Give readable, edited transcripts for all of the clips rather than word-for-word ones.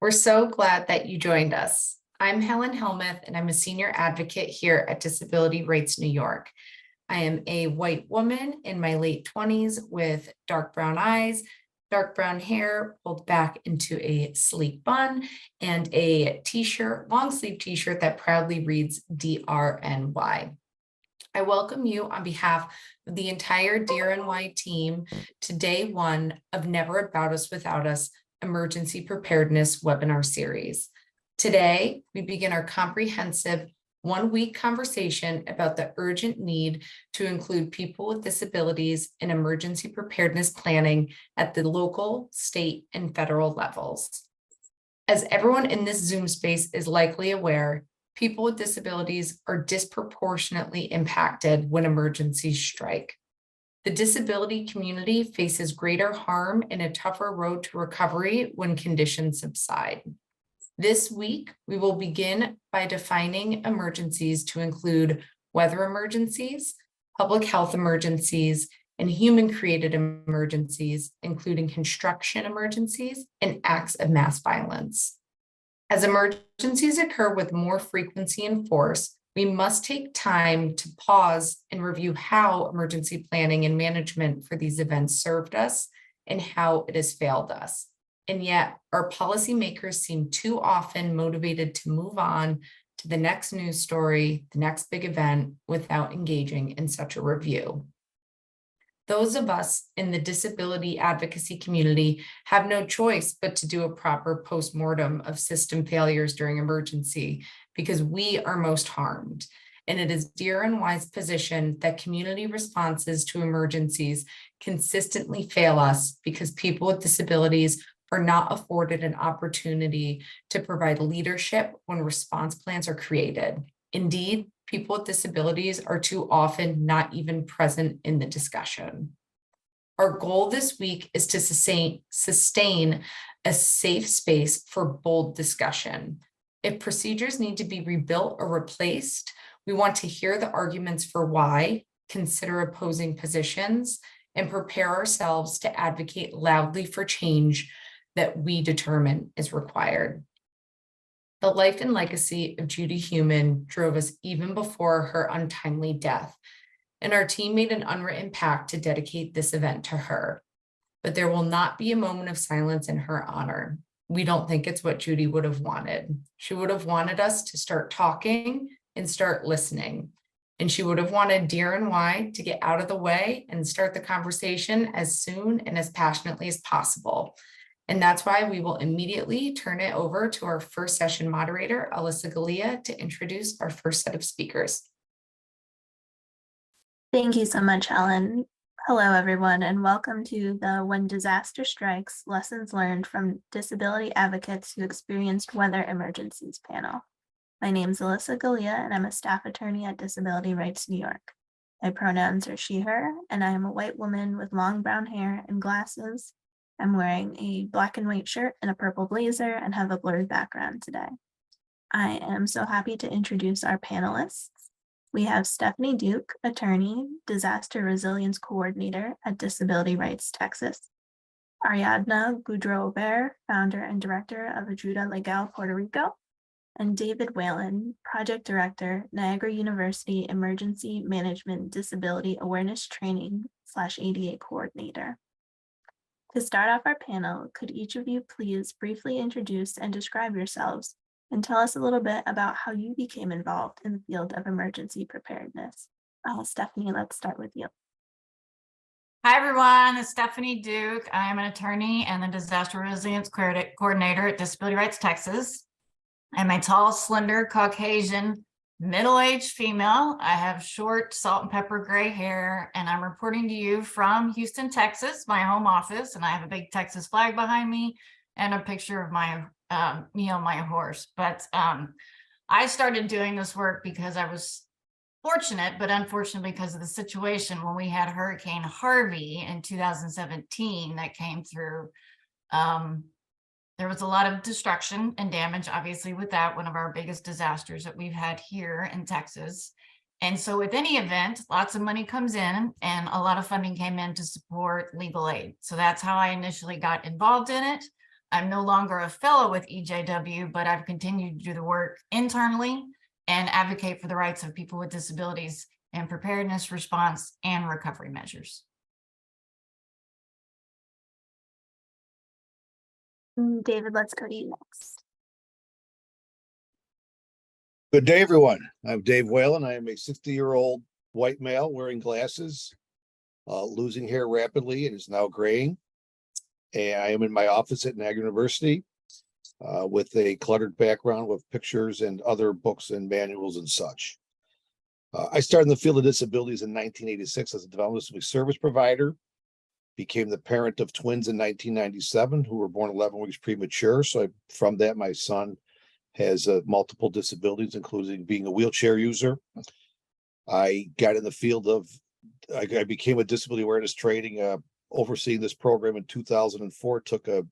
We're so glad that you joined us. I'm Helen Helmuth, and I'm a senior advocate here at Disability Rights New York. I am a white woman in my late 20s with dark brown eyes, dark brown hair pulled back into a sleek bun, and a t-shirt, long sleeve t-shirt that proudly reads DRNY. I welcome you on behalf of the entire DRNY team to day one of Never About Us Without Us Emergency Preparedness webinar series. Today, we begin our comprehensive one-week conversation about the urgent need to include people with disabilities in emergency preparedness planning at the local, state, and federal levels. As everyone in this Zoom space is likely aware, people with disabilities are disproportionately impacted when emergencies strike. The disability community faces greater harm and a tougher road to recovery when conditions subside. This week, we will begin by defining emergencies to include weather emergencies, public health emergencies, and human-created emergencies, including construction emergencies and acts of mass violence. As emergencies occur with more frequency and force, we must take time to pause and review how emergency planning and management for these events served us and how it has failed us. And yet, our policymakers seem too often motivated to move on to the next news story, the next big event, without engaging in such a review. Those of us in the disability advocacy community have no choice but to do a proper postmortem of system failures during emergency because we are most harmed. And it is DRNY's position that community responses to emergencies consistently fail us because people with disabilities are not afforded an opportunity to provide leadership when response plans are created. Indeed, people with disabilities are too often not even present in the discussion. Our goal this week is to sustain a safe space for bold discussion. If procedures need to be rebuilt or replaced, we want to hear the arguments for why, consider opposing positions, and prepare ourselves to advocate loudly for change that we determine is required. The life and legacy of Judy Heumann drove us even before her untimely death, and our team made an unwritten pact to dedicate this event to her. But there will not be a moment of silence in her honor. We don't think it's what Judy would have wanted. She would have wanted us to start talking and start listening. And she would have wanted DRNY to get out of the way and start the conversation as soon and as passionately as possible. And that's why we will immediately turn it over to our first session moderator, Alyssa Galea, to introduce our first set of speakers. Thank you so much, Helen. Hello, everyone, and welcome to the When Disaster Strikes, Lessons Learned from Disability Advocates Who Experienced Weather Emergencies panel. My name is Alyssa Galea, and I'm a staff attorney at Disability Rights New York. My pronouns are she, her, and I am a white woman with long brown hair and glasses. I'm wearing a black and white shirt and a purple blazer and have a blurred background today. I am so happy to introduce our panelists. We have Stephanie Duke, attorney, disaster resilience coordinator at Disability Rights Texas. Ariadna Godreau-Aubert, founder and director of Ayuda Legal Puerto Rico. And David Whalen, project director, Niagara University Emergency Management Disability Awareness Training / ADA coordinator. To start off our panel, could each of you please briefly introduce and describe yourselves and tell us a little bit about how you became involved in the field of emergency preparedness? Stephanie, let's start with you. Hi, everyone. It's Stephanie Duke. I am an attorney and the disaster resilience coordinator at Disability Rights Texas. I'm a tall, slender, Caucasian, middle-aged female. I have short salt and pepper gray hair, and I'm reporting to you from Houston, Texas, my home office, and I have a big Texas flag behind me and a picture of my, my horse. But I started doing this work because I was fortunate, but unfortunately because of the situation when we had Hurricane Harvey in 2017 that came through. There was a lot of destruction and damage, obviously, with that, one of our biggest disasters that we've had here in Texas. And so with any event, lots of money comes in and a lot of funding came in to support legal aid. So that's how I initially got involved in it. I'm no longer a fellow with EJW, but I've continued to do the work internally and advocate for the rights of people with disabilities and preparedness, response, and recovery measures. David, let's go to you next. Good day, everyone. I'm Dave Whalen. I am a 60-year-old white male wearing glasses, losing hair rapidly. It is now graying. And I am in my office at Niagara University with a cluttered background with pictures and other books and manuals and such. I started in the field of disabilities in 1986 as a developmental disability service provider. Became the parent of twins in 1997 who were born 11 weeks premature. So from that, my son has multiple disabilities, including being a wheelchair user. I got in the field of, I became a disability awareness training, overseeing this program in 2004, took a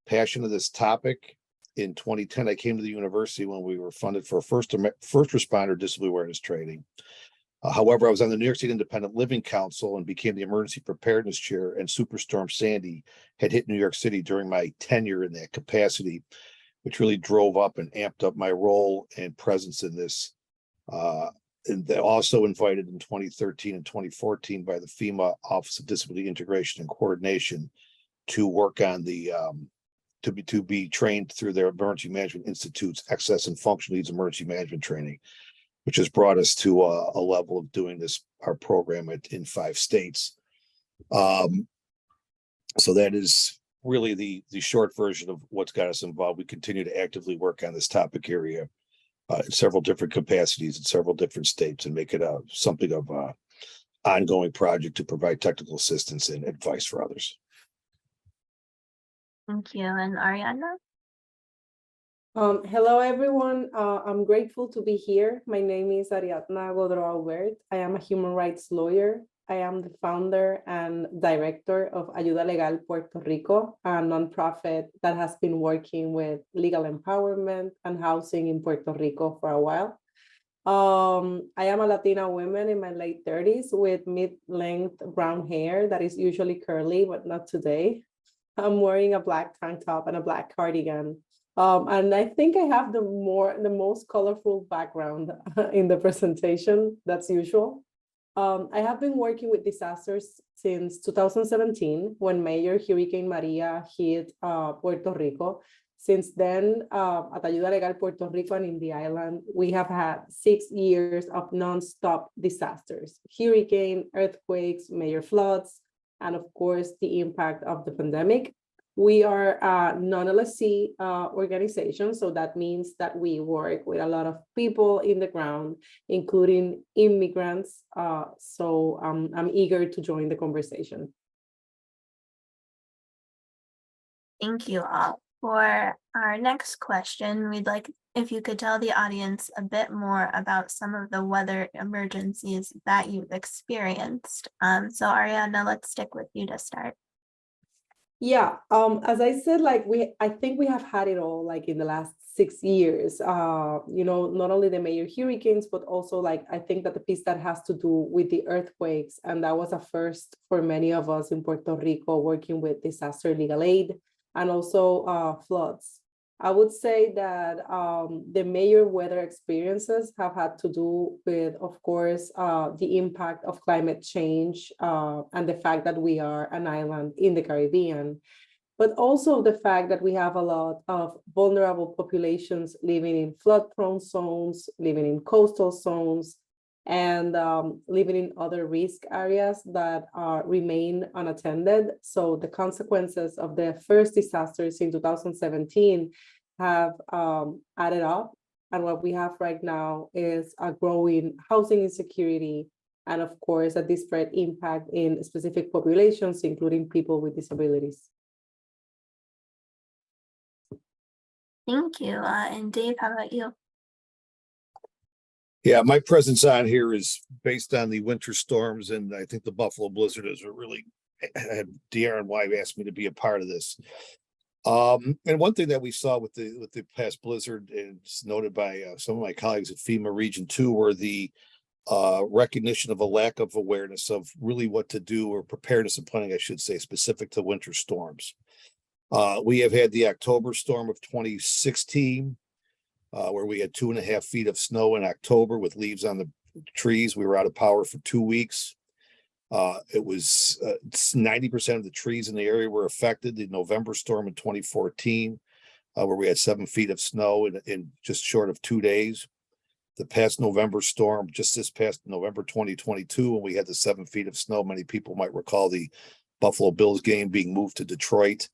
passion of this topic. In 2010, I came to the university when we were funded for first responder disability awareness training. However, I was on the New York State Independent Living Council and became the emergency preparedness chair, and Superstorm Sandy had hit New York City during my tenure in that capacity, which really drove up and amped up my role and presence in this. And they also invited in 2013 and 2014 by the FEMA Office of Disability Integration and Coordination to work on the to be trained through their Emergency Management Institute's Excess and Functional Needs Emergency Management Training, which has brought us to a level of doing this, our program in 5 states. So that is really the short version of what's got us involved. We continue to actively work on this topic area in several different capacities in several different states and make it something of an ongoing project to provide technical assistance and advice for others. Thank you. And Ariana? Hello, everyone. I'm grateful to be here. My name is Ariadna Godreau-Aubert. I am a human rights lawyer. I am the founder and director of Ayuda Legal Puerto Rico, a nonprofit that has been working with legal empowerment and housing in Puerto Rico for a while. I am a Latina woman in my late 30s with mid-length brown hair that is usually curly, but not today. I'm wearing a black tank top and a black cardigan. And I think I have the most colorful background in the presentation that's usual. I have been working with disasters since 2017 when Major Hurricane Maria hit Puerto Rico. Since then, at Ayuda Legal Puerto Rico and in the island, we have had 6 years of nonstop disasters: hurricane, earthquakes, major floods, and of course, the impact of the pandemic. We are a non-LSC organization, so that means that we work with a lot of people in the ground, including immigrants. So I'm eager to join the conversation. Thank you all. For our next question, we'd like if you could tell the audience a bit more about some of the weather emergencies that you've experienced. So Ariana, let's stick with you to start. Yeah, as I said, I think we have had it all in the last 6 years, not only the major hurricanes, but also I think that the piece that has to do with the earthquakes, and that was a first for many of us in Puerto Rico working with disaster legal aid and also floods. I would say that the major weather experiences have had to do with, of course, the impact of climate change and the fact that we are an island in the Caribbean, but also the fact that we have a lot of vulnerable populations living in flood-prone zones, living in coastal zones, and living in other risk areas that remain unattended. So the consequences of the first disasters in 2017 have added up. And what we have right now is a growing housing insecurity and, of course, a disparate impact in specific populations, including people with disabilities. Thank you. And Dave, how about you? Yeah, my presence on here is based on the winter storms, and I think the Buffalo blizzard is what really had DRNY asked me to be a part of this. And one thing that we saw with the past blizzard, and it's noted by some of my colleagues at FEMA Region 2, were the recognition of a lack of awareness of really what to do, or preparedness and planning, I should say, specific to winter storms. We have had the October storm of 2016, where we had 2.5 feet of snow in October with leaves on the trees. We were out of power for 2 weeks. It was 90% of the trees in the area were affected. The November storm in 2014, where we had 7 feet of snow in just short of 2 days. The past November storm, just this past November 2022, when we had the 7 feet of snow, many people might recall the Buffalo Bills game being moved to Detroit.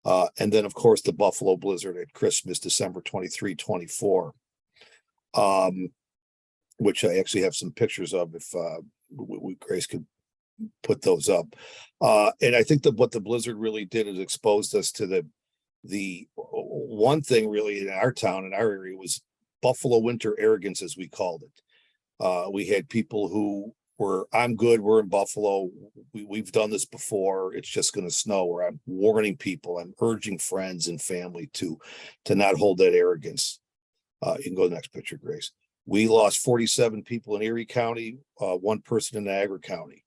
And then, of course, the Buffalo blizzard at Christmas, December 23, 24, which I actually have some pictures of if Grace could put those up. And I think that what the blizzard really did is exposed us to the one thing really in our town, in our area, was Buffalo winter arrogance, as we called it. We had people who were, I'm good, we're in Buffalo, we've done this before, it's just going to snow, or I'm warning people, I'm urging friends and family to not hold that arrogance. You can go to the next picture, Grace. We lost 47 people in Erie County, 1 person in Niagara County.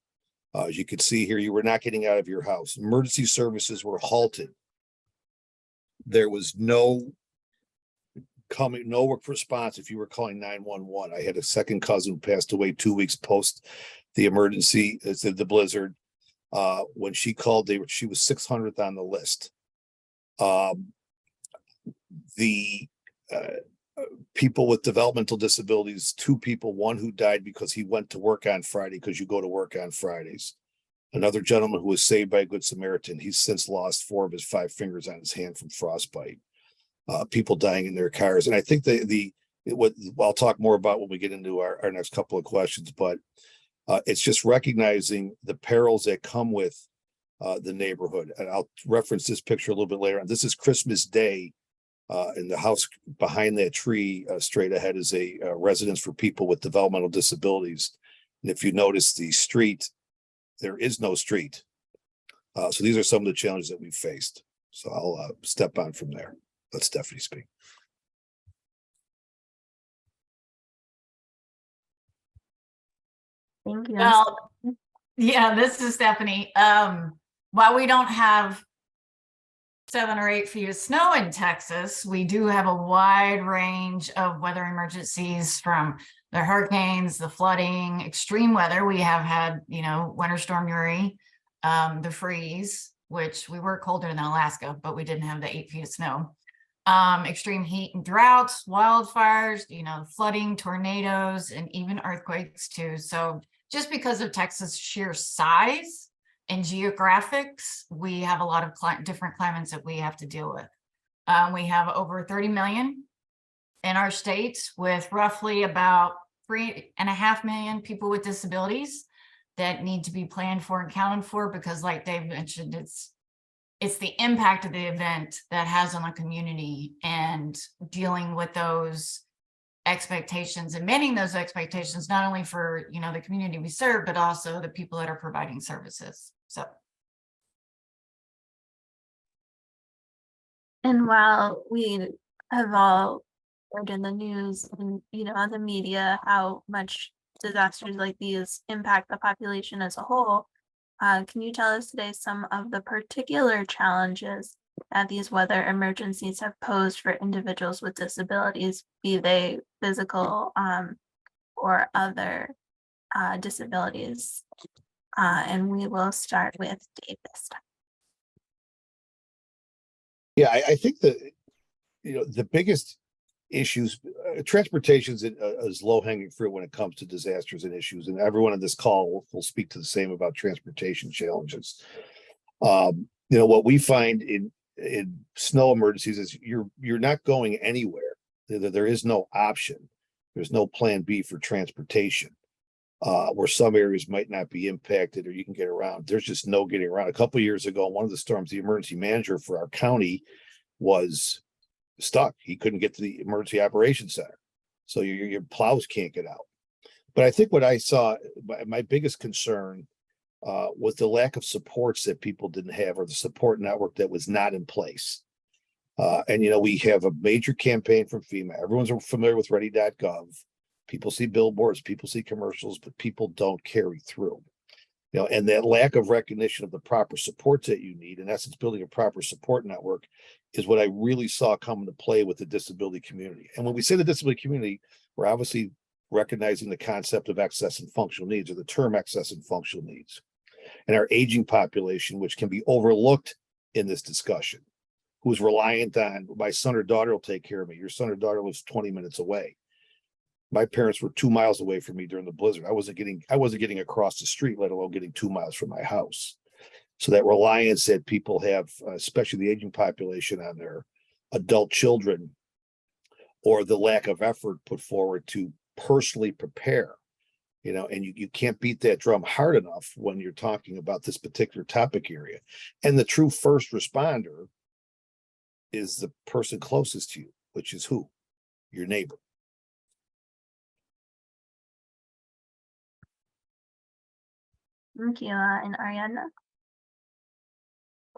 As you can see here, you were not getting out of your house. Emergency services were halted. There was no response if you were calling 911. I had a second cousin who passed away 2 weeks post the emergency, the blizzard. When she called, she was 600th on the list. The people with developmental disabilities, 2 people, one who died because he went to work on Friday, because you go to work on Fridays. Another gentleman who was saved by a Good Samaritan. He's since lost 4 of his 5 fingers on his hand from frostbite. People dying in their cars. And I think what I'll talk more about when we get into our next couple of questions, but it's just recognizing the perils that come with the neighborhood. And I'll reference this picture a little bit later on. This is Christmas Day. In the house behind that tree, straight ahead, is a residence for people with developmental disabilities. And if you notice the street, there is no street. So these are some of the challenges that we've faced. So I'll step on from there. Let Stephanie speak. Thank you. Well, yeah, this is Stephanie. While we don't have 7 or 8 feet of snow in Texas, we do have a wide range of weather emergencies, from the hurricanes, the flooding, extreme weather. We have had, Winter Storm Uri, the freeze, which we were colder than Alaska, but we didn't have the 8 feet of snow. Extreme heat and droughts, wildfires, flooding, tornadoes, and even earthquakes too. So just because of Texas' sheer size and geographics, we have a lot of different climates that we have to deal with. We have over 30 million in our states, with roughly about 3.5 million people with disabilities that need to be planned for and counted for, because like Dave mentioned, it's the impact of the event that has on the community, and dealing with those expectations and meeting those expectations, not only for the community we serve, but also the people that are providing services. So, and while we have all heard in the news and on the media how much disasters like these impact the population as a whole, can you tell us today some of the particular challenges that these weather emergencies have posed for individuals with disabilities, be they physical or other disabilities? And we will start with Dave this time. Yeah, I think that, the biggest issues, transportation is low-hanging fruit when it comes to disasters and issues, and everyone on this call will speak to the same about transportation challenges. What we find in snow emergencies is you're not going anywhere. There is no option. There's no plan B for transportation. Where some areas might not be impacted or you can get around. There's just no getting around. A couple of years ago, one of the storms, the emergency manager for our county was stuck. He couldn't get to the emergency operations center. So your plows can't get out. But I think what I saw, my biggest concern was the lack of supports that people didn't have, or the support network that was not in place. And we have a major campaign from FEMA. Everyone's familiar with ready.gov. People see billboards, people see commercials, but people don't carry through. You know, and that lack of recognition of the proper supports that you need, in essence, building a proper support network, is what I really saw come into play with the disability community. And when we say the disability community, we're obviously recognizing the concept of excess and functional needs, or the term excess and functional needs, and our aging population, which can be overlooked in this discussion, who's reliant on my son or daughter will take care of me. Your son or daughter lives 20 minutes away. My parents were 2 miles away from me during the blizzard. I wasn't getting across the street, let alone getting 2 miles from my house. So that reliance that people have, especially the aging population, on their adult children, or the lack of effort put forward to personally prepare, you know, and you can't beat that drum hard enough when you're talking about this particular topic area. And the true first responder is the person closest to you, which is who? Your neighbor. Thank you, and Ariadna.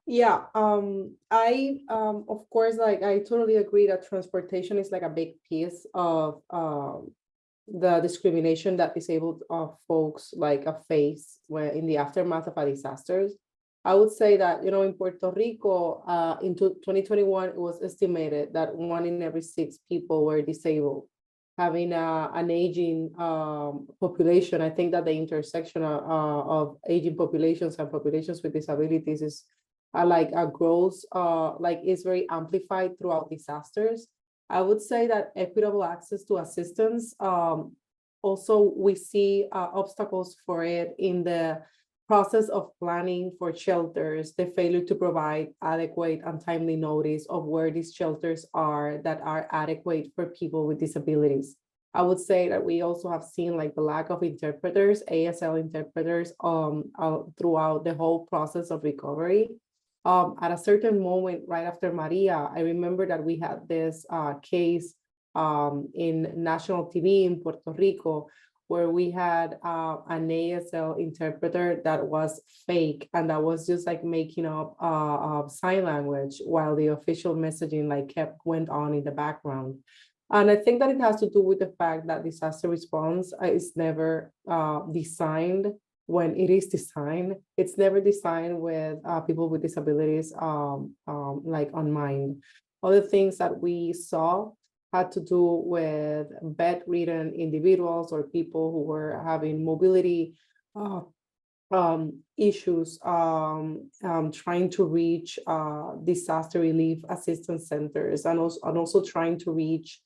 Yeah, I of course, like, I totally agree that transportation is like a big piece of the discrimination that disabled folks like face when in the aftermath of a disasters. I would say that, you know, in Puerto Rico, in 2021, it was estimated that 1 in every 6 people were disabled. Having an aging population, I think that the intersection of aging populations and populations with disabilities is like a growth, like is very amplified throughout disasters. I would say that equitable access to assistance, also we see obstacles for it in the process of planning for shelters, the failure to provide adequate and timely notice of where these shelters are that are adequate for people with disabilities. I would say that we also have seen like the lack of interpreters, ASL interpreters, throughout the whole process of recovery. At a certain moment right after Maria, I remember that we had this case in national TV in Puerto Rico, where we had an ASL interpreter that was fake, and that was just like making up sign language while the official messaging like went on in the background. And I think that it has to do with the fact that disaster response is never designed. When it is designed, it's never designed with people with disabilities like on mind. Other things that we saw had to do with bedridden individuals or people who were having mobility issues, trying to reach disaster relief assistance centers, and also trying to reach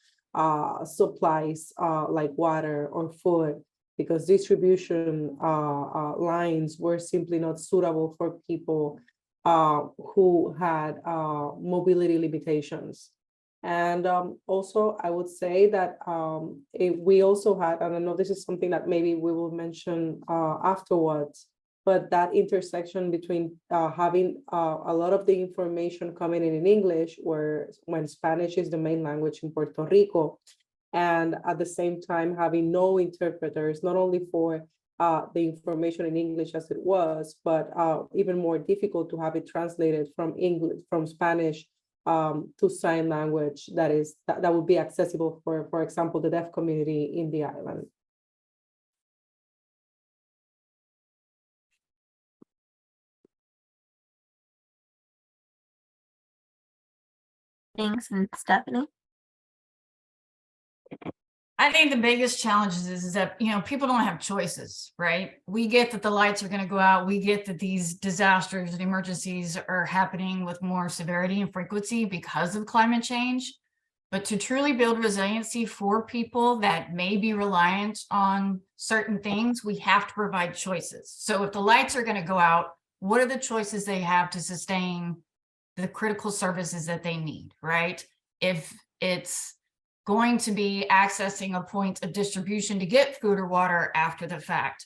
supplies like water or food, because distribution lines were simply not suitable for people who had mobility limitations. And also, I would say that we also had, and I know this is something that maybe we will mention afterwards, but that intersection between having a lot of the information coming in English, when Spanish is the main language in Puerto Rico, and at the same time having no interpreters, not only for the information in English as it was, but even more difficult to have it translated from Spanish to sign language that would be accessible for example, the deaf community in the island. Thanks, and Stephanie. I think the biggest challenge is that, you know, people don't have choices, right? We get that the lights are going to go out. We get that these disasters and emergencies are happening with more severity and frequency because of climate change. But to truly build resiliency for people that may be reliant on certain things, we have to provide choices. So if the lights are going to go out, what are the choices they have to sustain the critical services that they need, right? If it's going to be accessing a point of distribution to get food or water after the fact,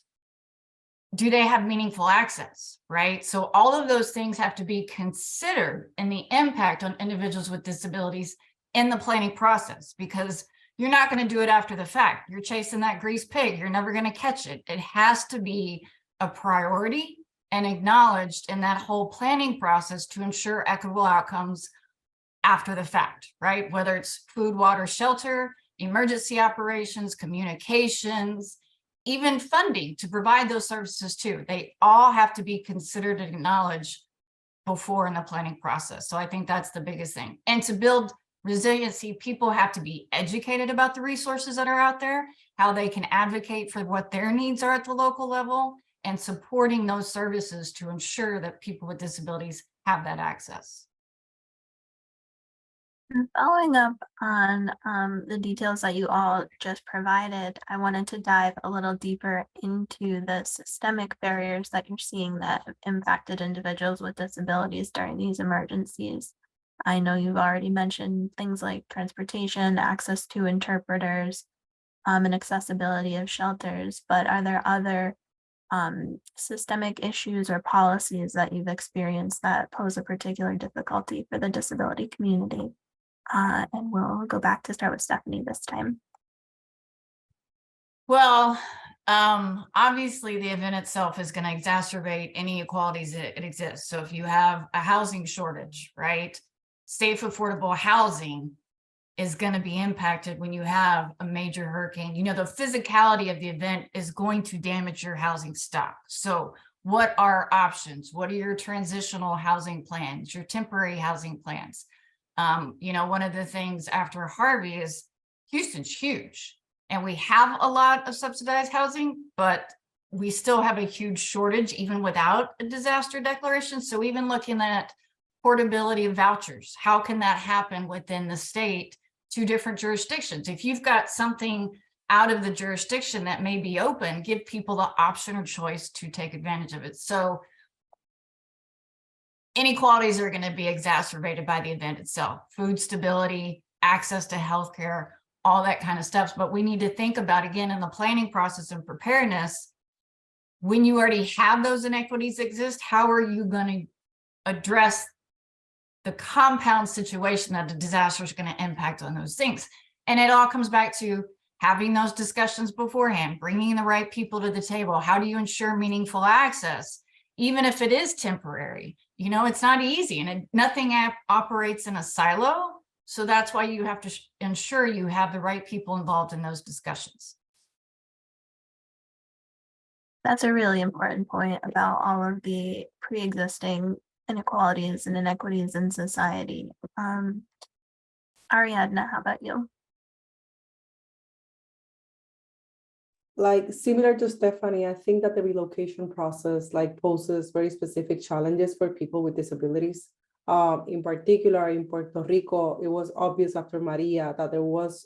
do they have meaningful access, right? So all of those things have to be considered in the impact on individuals with disabilities in the planning process, because you're not going to do it after the fact. You're chasing that greased pig. You're never going to catch it. It has to be a priority and acknowledged in that whole planning process to ensure equitable outcomes after the fact, right? Whether it's food, water, shelter, emergency operations, communications, even funding to provide those services too. They all have to be considered and acknowledged before in the planning process. So I think that's the biggest thing. And to build resiliency, people have to be educated about the resources that are out there, how they can advocate for what their needs are at the local level, and supporting those services to ensure that people with disabilities have that access. And following up on the details that you all just provided, I wanted to dive a little deeper into the systemic barriers that you're seeing that have impacted individuals with disabilities during these emergencies. I know you've already mentioned things like transportation, access to interpreters, and accessibility of shelters, but are there other systemic issues or policies that you've experienced that pose a particular difficulty for the disability community? And we'll go back to start with Stephanie this time. Well, obviously the event itself is going to exacerbate any inequalities that exist. So if you have a housing shortage, right? Safe, affordable housing is going to be impacted when you have a major hurricane. You know, the physicality of the event is going to damage your housing stock. So what are options? What are your transitional housing plans, your temporary housing plans? You know, one of the things after Harvey is Houston's huge and we have a lot of subsidized housing, but we still have a huge shortage even without a disaster declaration. So even looking at portability of vouchers, how can that happen within the state to different jurisdictions? If you've got something out of the jurisdiction that may be open, give people the option or choice to take advantage of it. So inequalities are going to be exacerbated by the event itself, food stability, access to healthcare, all that kind of stuff. But we need to think about, again, in the planning process and preparedness, when you already have those inequities exist, how are you going to address the compound situation that the disaster is going to impact on those things? And it all comes back to having those discussions beforehand, bringing the right people to the table. How do you ensure meaningful access? Even if it is temporary, you know, it's not easy and nothing operates in a silo. So that's why you have to ensure you have the right people involved in those discussions. That's a really important point about all of the pre-existing inequalities and inequities in society. Ariadna, how about you? Like similar to Stephanie, I think that the relocation process like poses very specific challenges for people with disabilities. In particular, in Puerto Rico, it was obvious after Maria that there was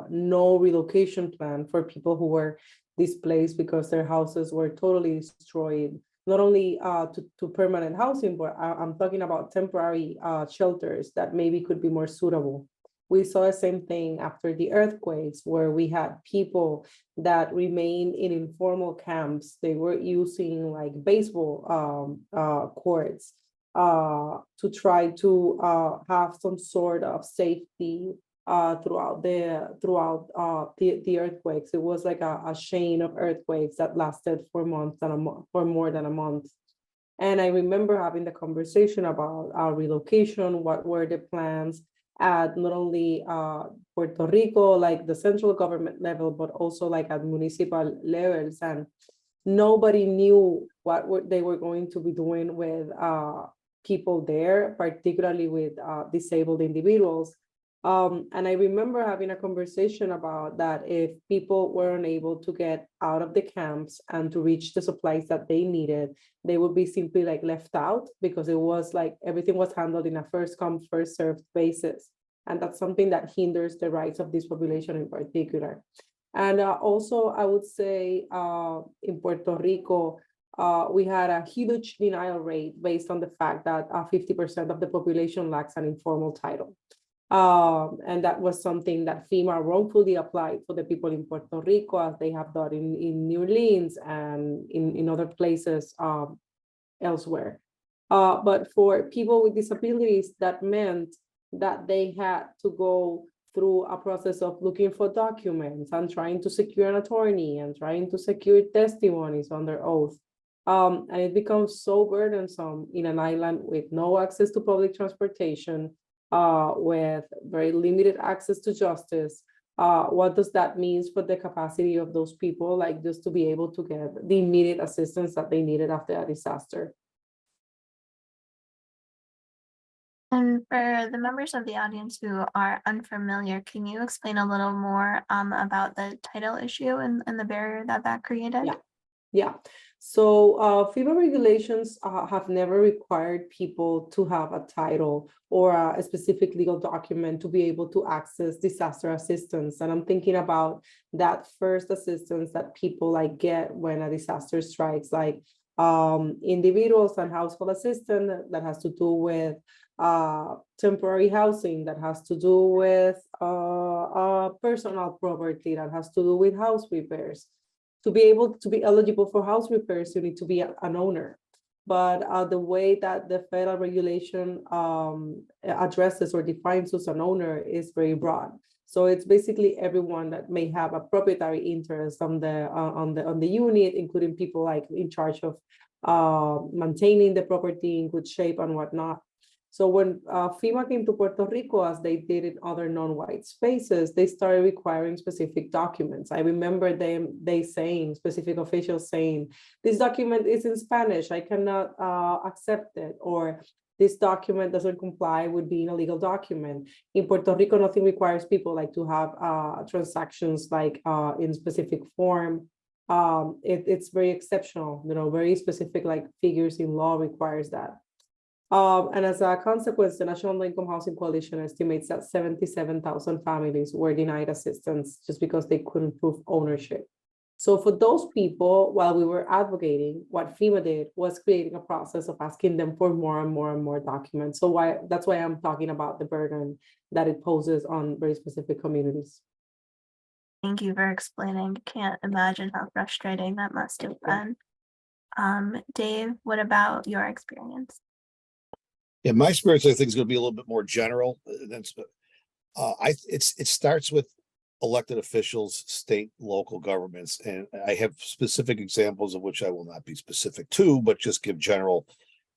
no relocation plan for people who were displaced because their houses were totally destroyed. Not only to permanent housing, but I'm talking about temporary shelters that maybe could be more suitable. We saw the same thing after the earthquakes, where we had people that remained in informal camps. They were using like baseball courts to try to have some sort of safety throughout the earthquakes. It was like a chain of earthquakes that lasted for months and for more than a month. And I remember having the conversation about our relocation, what were the plans at not only Puerto Rico, like the central government level, but also like at municipal levels. And nobody knew what they were going to be doing with people there, particularly with disabled individuals. And I remember having a conversation about that if people were unable to get out of the camps and to reach the supplies that they needed, they would be simply like left out because it was like everything was handled in a first come, first served basis. And that's something that hinders the rights of this population in particular. And also, I would say in Puerto Rico, we had a huge denial rate based on the fact that 50% of the population lacks an informal title. And that was something that FEMA wrongfully applied for the people in Puerto Rico, as they have done in New Orleans and in other places elsewhere. But for people with disabilities, that meant that they had to go through a process of looking for documents and trying to secure an attorney and trying to secure testimonies under oath. And it becomes so burdensome in an island with no access to public transportation, with very limited access to justice, what does that mean for the capacity of those people, like just to be able to get the immediate assistance that they needed after a disaster. And for the members of the audience who are unfamiliar, can you explain a little more about the title issue and the barrier that created? Yeah. So FEMA regulations have never required people to have a title or a specific legal document to be able to access disaster assistance. And I'm thinking about that first assistance that people like get when a disaster strikes, like individuals and household assistance that has to do with temporary housing, that has to do with personal property, that has to do with house repairs. To be able to be eligible for house repairs, you need to be an owner. But the way that the federal regulation addresses or defines who's an owner is very broad. So it's basically everyone that may have a proprietary interest on the unit, including people like in charge of maintaining the property in good shape and whatnot. So when FEMA came to Puerto Rico, as they did in other non-white spaces, they started requiring specific documents. I remember they saying, specific officials saying, this document is in Spanish, I cannot accept it, or this document doesn't comply with being a legal document. In Puerto Rico, nothing requires people like to have transactions like in specific form. It's very exceptional, very specific, like figures in law requires that. And as a consequence, the National Low Income Housing Coalition estimates that 77,000 families were denied assistance just because they couldn't prove ownership. So for those people, while we were advocating, what FEMA did was creating a process of asking them for more and more and more documents. So that's why I'm talking about the burden that it poses on very specific communities. Thank you for explaining. Can't imagine how frustrating that must have been. Dave, what about your experience? Yeah, my experience, I think, is going to be a little bit more general. It starts with elected officials, state, local governments, and I have specific examples of which I will not be specific to, but just give general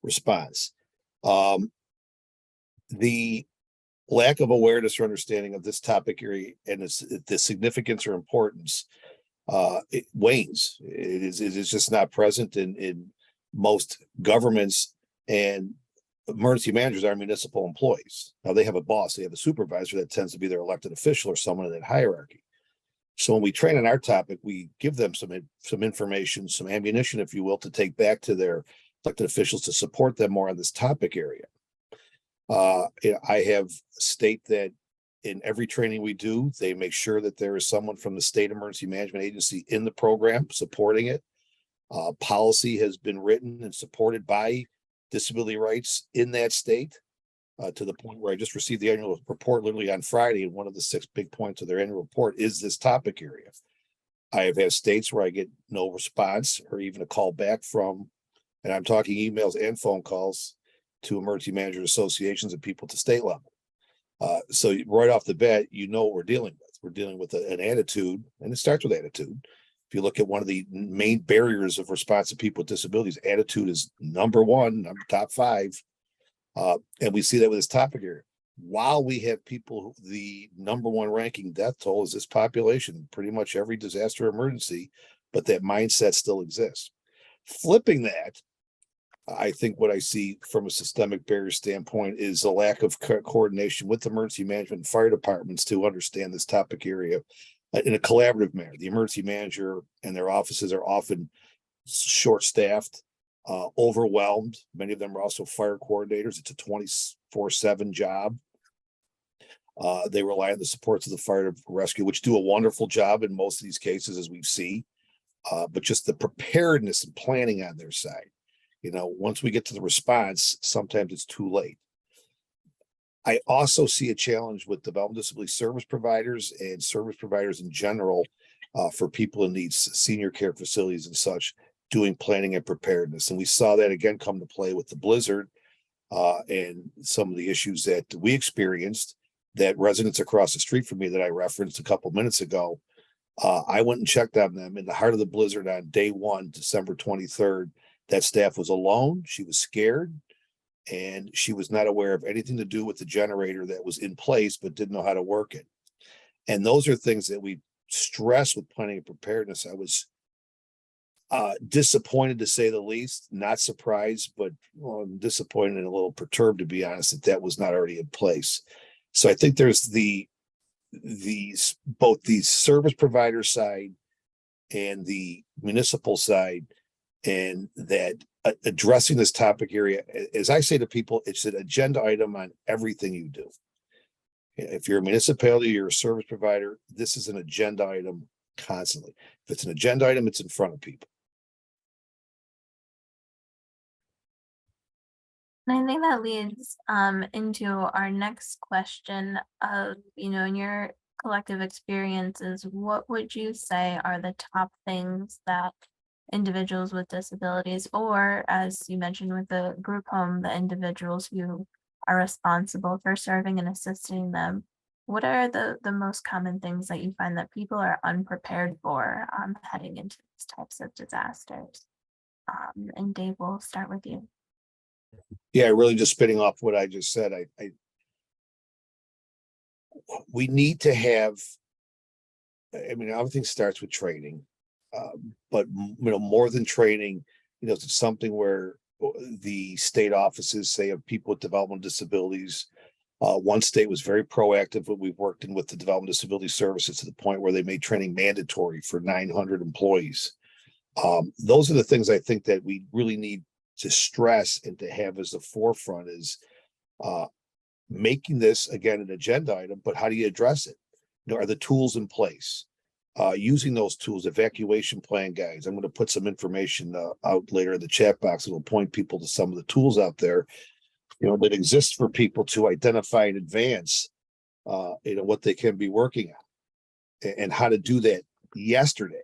response. The lack of awareness or understanding of this topic area and the significance or importance, it wanes. It is just not present in most governments, and emergency managers are municipal employees. Now they have a boss, they have a supervisor that tends to be their elected official or someone in that hierarchy. So when we train on our topic, we give them some information, some ammunition, if you will, to take back to their elected officials to support them more on this topic area. I have state that in every training we do, they make sure that there is someone from the state emergency management agency in the program supporting it. Policy has been written and supported by disability rights in that state, to the point where I just received the annual report literally on Friday, and one of the 6 big points of their annual report is this topic area. I have had states where I get no response or even a call back from, and I'm talking emails and phone calls to emergency manager associations and people to state level. So right off the bat, what we're dealing with. We're dealing with an attitude, and it starts with attitude. If you look at one of the main barriers of response to people with disabilities, attitude is number one, top 5. And we see that with this topic here. While we have people, the number 1 ranking death toll is this population, pretty much every disaster emergency, but that mindset still exists. Flipping that, I think what I see from a systemic barrier standpoint is a lack of coordination with emergency management and fire departments to understand this topic area in a collaborative manner. The emergency manager and their offices are often short-staffed, overwhelmed. Many of them are also fire coordinators. It's a 24/7 job. They rely on the supports of the fire rescue, which do a wonderful job in most of these cases, as we see, but just the preparedness and planning on their side. Once we get to the response, sometimes it's too late. I also see a challenge with developmental disability service providers and service providers in general, for people in these senior care facilities and such, doing planning and preparedness. And we saw that again come to play with the blizzard, and some of the issues that we experienced, that residents across the street from me that I referenced a couple minutes ago. I went and checked on them in the heart of the blizzard on day 1, December 23rd. That staff was alone. She was scared, and she was not aware of anything to do with the generator that was in place, but didn't know how to work it. And those are things that we stress with planning and preparedness. I was disappointed, to say the least, not surprised, but disappointed and a little perturbed, to be honest, that was not already in place. So I think there's both the service provider side and the municipal side, and that addressing this topic area, as I say to people, it's an agenda item on everything you do. If you're a municipality, you're a service provider, this is an agenda item constantly. If it's an agenda item, it's in front of people. And I think that leads into our next question of, in your collective experiences, what would you say are the top things that individuals with disabilities, or as you mentioned with the group home, the individuals who are responsible for serving and assisting them, what are the most common things that you find that people are unprepared for heading into these types of disasters? And Dave, we'll start with you. Yeah, really just spitting off what I just said. We need to have, I mean, everything starts with training, but more than training, it's something where the state offices say of people with developmental disabilities. One state was very proactive, but we've worked in with the developmental disability services to the point where they made training mandatory for 900 employees. Those are the things I think that we really need to stress and to have as the forefront, is making this, again, an agenda item, but how do you address it? Are the tools in place? Using those tools, evacuation plan guides. I'm going to put some information out later in the chat box that will point people to some of the tools out there, that exist for people to identify in advance, what they can be working on and how to do that yesterday.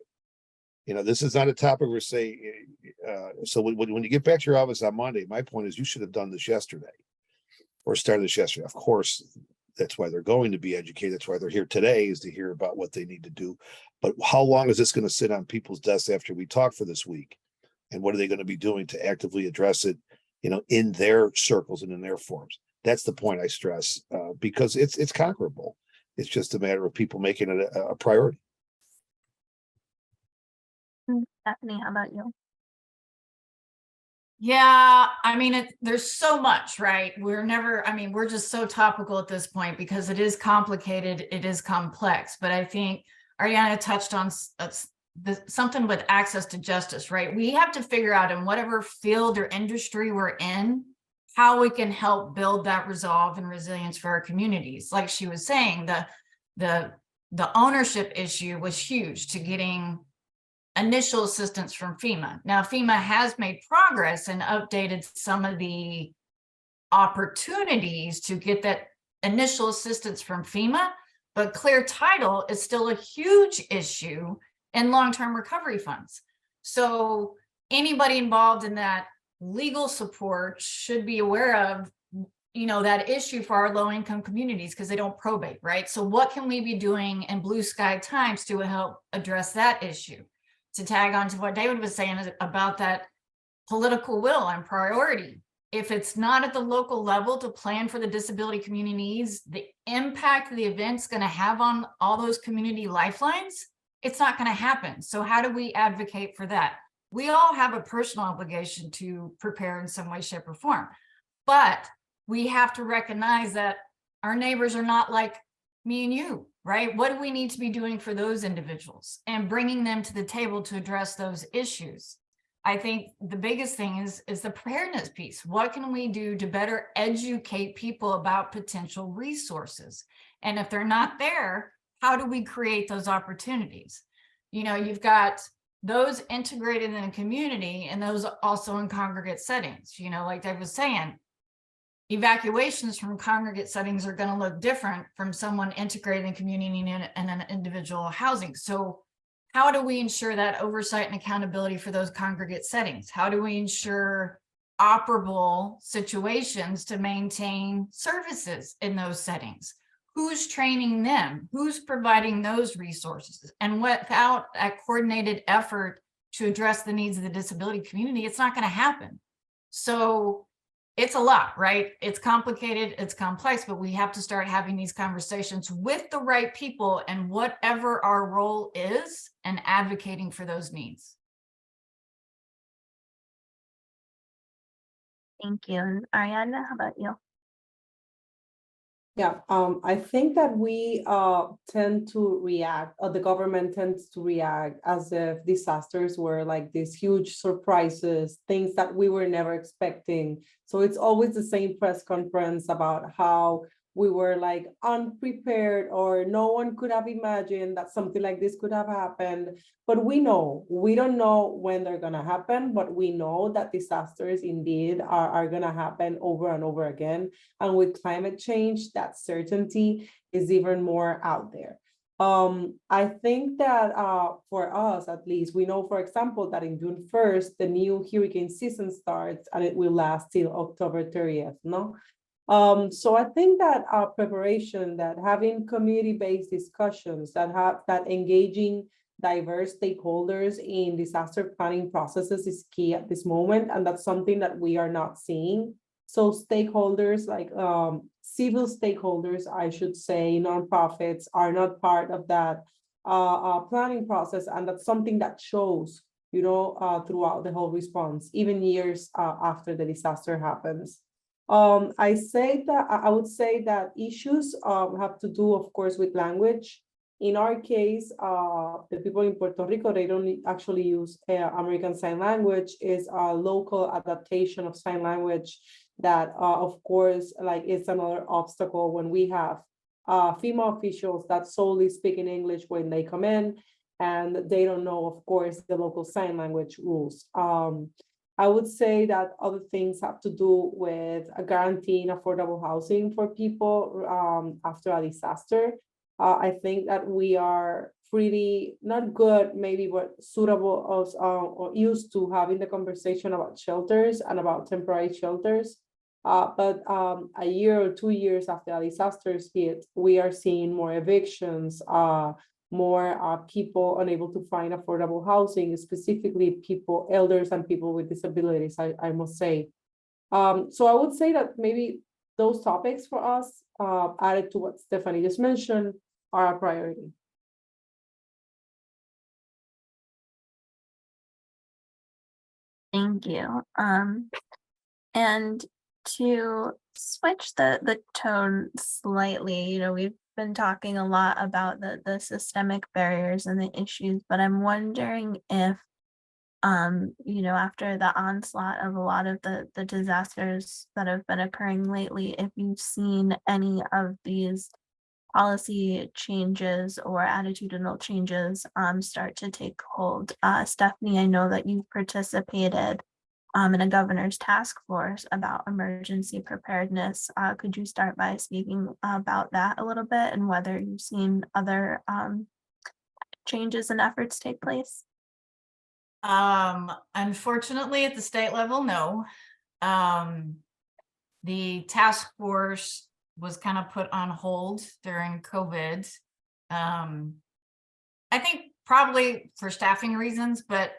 This is not a topic where so when you get back to your office on Monday, my point is you should have done this yesterday or started this yesterday. Of course, that's why they're going to be educated. That's why they're here today, is to hear about what they need to do. But how long is this going to sit on people's desks after we talk for this week? And what are they going to be doing to actively address it, in their circles and in their forms? That's the point I stress, because it's conquerable. It's just a matter of people making it a priority. Stephanie, how about you? Yeah, I mean, there's so much, right? We're just so topical at this point because it is complicated, it is complex. But I think Ariana touched on something with access to justice, right? We have to figure out, in whatever field or industry we're in, how we can help build that resolve and resilience for our communities. Like she was saying, the ownership issue was huge to getting initial assistance from FEMA. Now, FEMA has made progress and updated some of the opportunities to get that initial assistance from FEMA, but clear title is still a huge issue in long-term recovery funds. So anybody involved in that legal support should be aware of, that issue for our low-income communities, because they don't probate, right? So what can we be doing in blue sky times to help address that issue? To tag on to what David was saying about that political will and priority. If it's not at the local level to plan for the disability community needs, the impact the event's going to have on all those community lifelines, it's not going to happen. So how do we advocate for that? We all have a personal obligation to prepare in some way, shape, or form, but we have to recognize that our neighbors are not like me and you, right? What do we need to be doing for those individuals and bringing them to the table to address those issues? I think the biggest thing is the preparedness piece. What can we do to better educate people about potential resources? And if they're not there, how do we create those opportunities? You've got those integrated in the community and those also in congregate settings. Like I was saying, evacuations from congregate settings are going to look different from someone integrated in community and an individual housing. So how do we ensure that oversight and accountability for those congregate settings? How do we ensure operable situations to maintain services in those settings? Who's training them? Who's providing those resources? And without a coordinated effort to address the needs of the disability community, it's not going to happen. So it's a lot, right? It's complicated, it's complex, but we have to start having these conversations with the right people and whatever our role is and advocating for those needs. Thank you. And Ariadna, how about you? Yeah, I think that we tend to react, or the government tends to react as if disasters were like these huge surprises, things that we were never expecting. So it's always the same press conference about how we were like unprepared, or no one could have imagined that something like this could have happened. But we don't know when they're gonna happen, but we know that disasters indeed are gonna happen over and over again. And with climate change, that certainty is even more out there. I think that for us, at least, we know, for example, that in June 1st, the new hurricane season starts and it will last till October 30th, no? So I think that our preparation, that having community-based discussions, that engaging diverse stakeholders in disaster planning processes is key at this moment, and that's something that we are not seeing. So stakeholders like civil stakeholders, I should say, nonprofits, are not part of that planning process, and that's something that shows, throughout the whole response, even years after the disaster happens. I would say that issues have to do, of course, with language. In our case, the people in Puerto Rico, they don't actually use American Sign Language. Is a local adaptation of sign language that, of course, like, it's another obstacle when we have female officials that solely speak in English when they come in, and they don't know, of course, the local sign language rules. I would say that other things have to do with guaranteeing affordable housing for people after a disaster. I think that we are pretty not good, maybe, but suitable as or used to having the conversation about shelters and about temporary shelters. But a year or 2 years after a disasters hit, we are seeing more evictions, more people unable to find affordable housing, specifically people, elders and people with disabilities, I must say. So I would say that maybe those topics for us, added to what Stephanie just mentioned, are a priority. Thank you. And to switch the tone slightly, we've been talking a lot about the systemic barriers and the issues, but I'm wondering if, after the onslaught of a lot of the disasters that have been occurring lately, if you've seen any of these policy changes or attitudinal changes start to take hold. Stephanie, I know that you participated in a governor's task force about emergency preparedness. Could you start by speaking about that a little bit, and whether you've seen other changes and efforts take place? Unfortunately, at the state level, no. The task force was kind of put on hold during COVID. I think probably for staffing reasons, but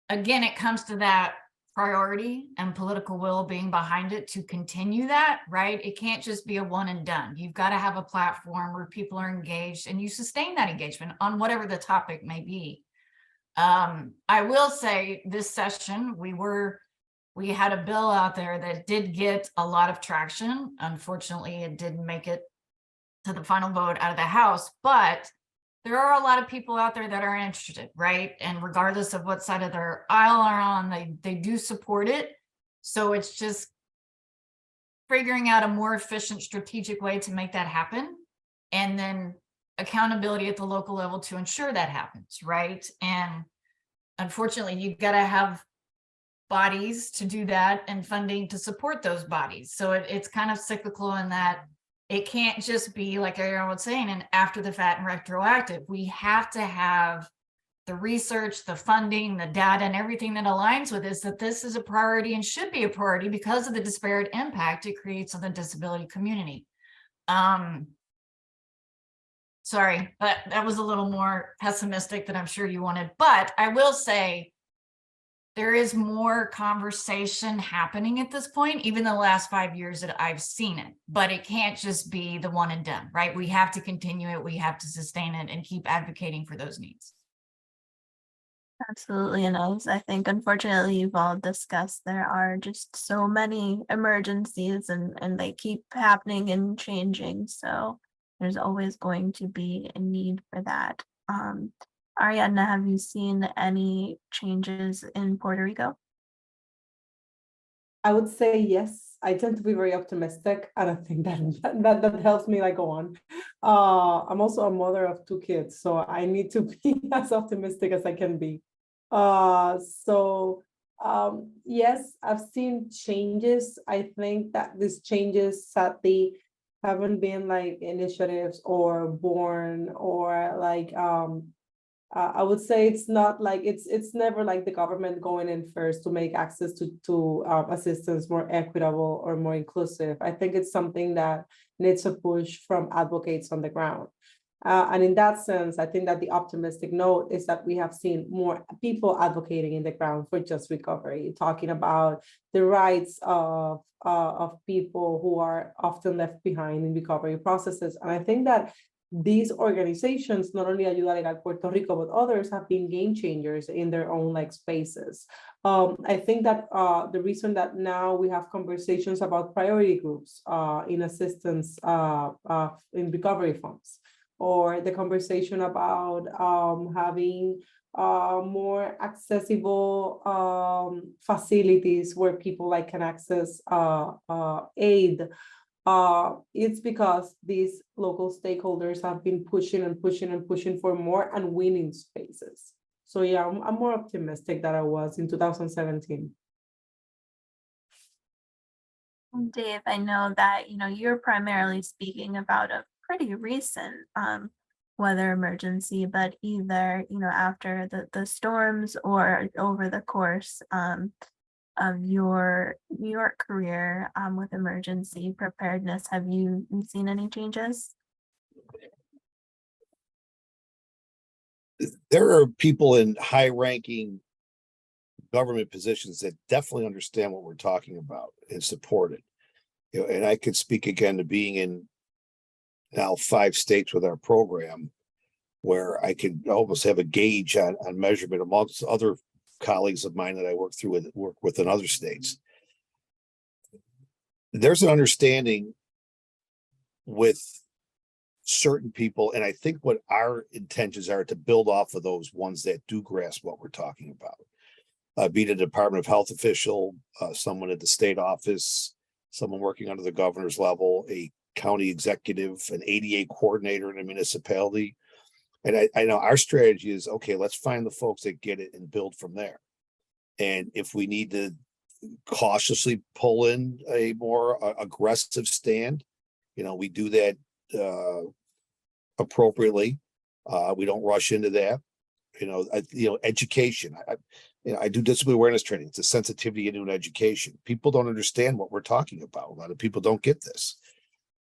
again, it comes to that priority and political will being behind it to continue that, right? It can't just be a one and done. You've got to have a platform where people are engaged and you sustain that engagement on whatever the topic may be. I will say this session, we had a bill out there that did get a lot of traction. Unfortunately, it didn't make it to the final vote out of the House, but there are a lot of people out there that are interested, right? And regardless of what side of their aisle are on, they do support it. So it's just figuring out a more efficient, strategic way to make that happen. And then accountability at the local level to ensure that happens, right? And unfortunately, you've got to have bodies to do that and funding to support those bodies. So it's kind of cyclical in that it can't just be, like Aaron was saying, and after the fact and retroactive. We have to have the research, the funding, the data, and everything that aligns with this, that this is a priority and should be a priority because of the disparate impact it creates on the disability community. Sorry, but that was a little more pessimistic than I'm sure you wanted. But I will say, there is more conversation happening at this point, even the last 5 years that I've seen it, but it can't just be the one and done, right? We have to continue it. We have to sustain it and keep advocating for those needs. Absolutely. And as I think, unfortunately, you've all discussed, there are just so many emergencies and they keep happening and changing. So there's always going to be a need for that. Ariadna, have you seen any changes in Puerto Rico? I would say yes. I tend to be very optimistic, and I think that helps me like go on. I'm also a mother of 2 kids, so I need to be as optimistic as I can be. Yes, I've seen changes. I think that these changes sadly haven't been like initiatives or born or like I would say it's not like it's never like the government going in first to make access to assistance more equitable or more inclusive. I think it's something that needs a push from advocates on the ground. And in that sense, I think that the optimistic note is that we have seen more people advocating in the ground for just recovery, talking about the rights of people who are often left behind in recovery processes. And I think that these organizations, not only Ayuda Legal Puerto Rico, but others have been game changers in their own like spaces. I think that the reason that now we have conversations about priority groups in assistance in recovery funds, or the conversation about having more accessible facilities where people like can access aid. It's because these local stakeholders have been pushing and pushing and pushing for more and winning spaces. So yeah, I'm more optimistic than I was in 2017. Dave, I know that, you're primarily speaking about a pretty recent weather emergency, but either, after the storms or over the course of your New York career with emergency preparedness, have you seen any changes? There are people in high-ranking government positions that definitely understand what we're talking about and support it. And I could speak again to being in now 5 states with our program, where I could almost have a gauge on measurement amongst other colleagues of mine that I work with in other states. There's an understanding with certain people, and I think what our intentions are to build off of those ones that do grasp what we're talking about. Be it a Department of Health official, someone at the state office, someone working under the governor's level, a county executive, an ADA coordinator in a municipality. And I know our strategy is, okay, let's find the folks that get it and build from there. And if we need to cautiously pull in a more aggressive stand, we do that appropriately. We don't rush into that. Education. I do disability awareness training. It's a sensitivity into an education. People don't understand what we're talking about. A lot of people don't get this.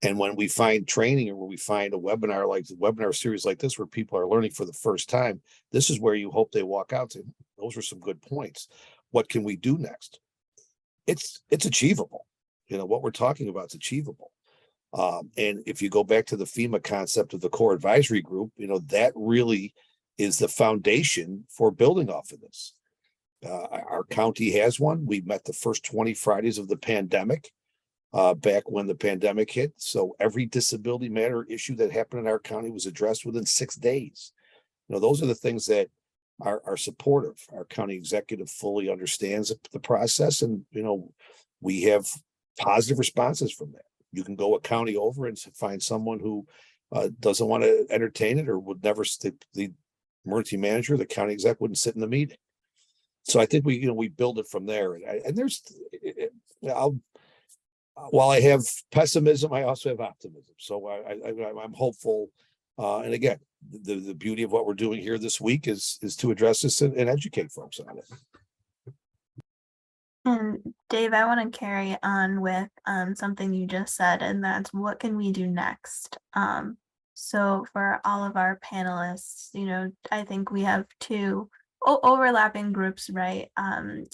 And when we find training, or when we find a webinar like the webinar series like this, where people are learning for the first time, this is where you hope they walk out saying, those are some good points. What can we do next? It's achievable. What we're talking about is achievable. And if you go back to the FEMA concept of the core advisory group, that really is the foundation for building off of this. Our county has one. We met the first 20 Fridays of the pandemic. Back when the pandemic hit. So every disability matter issue that happened in our county was addressed within 6 days. Those are the things that are supportive. Our county executive fully understands the process, and we have positive responses from that. You can go a county over and find someone who doesn't want to entertain it, or would never, the emergency manager, the county exec wouldn't sit in the meeting. So I think we build it from there. And there's, while I have pessimism, I also have optimism. So I'm hopeful. And again, the beauty of what we're doing here this week is to address this and educate folks on it. And Dave, I want to carry on with something you just said, and that's what can we do next? So for all of our panelists, I think we have 2 overlapping groups, right?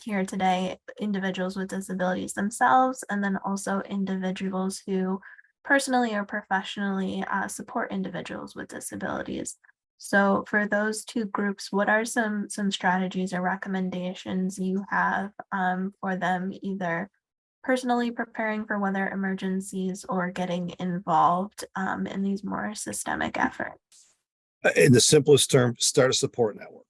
Here today, individuals with disabilities themselves, and then also individuals who personally or professionally support individuals with disabilities. So for those two groups, what are some strategies or recommendations you have for them either personally preparing for weather emergencies or getting involved in these more systemic efforts? In the simplest term, start a support network.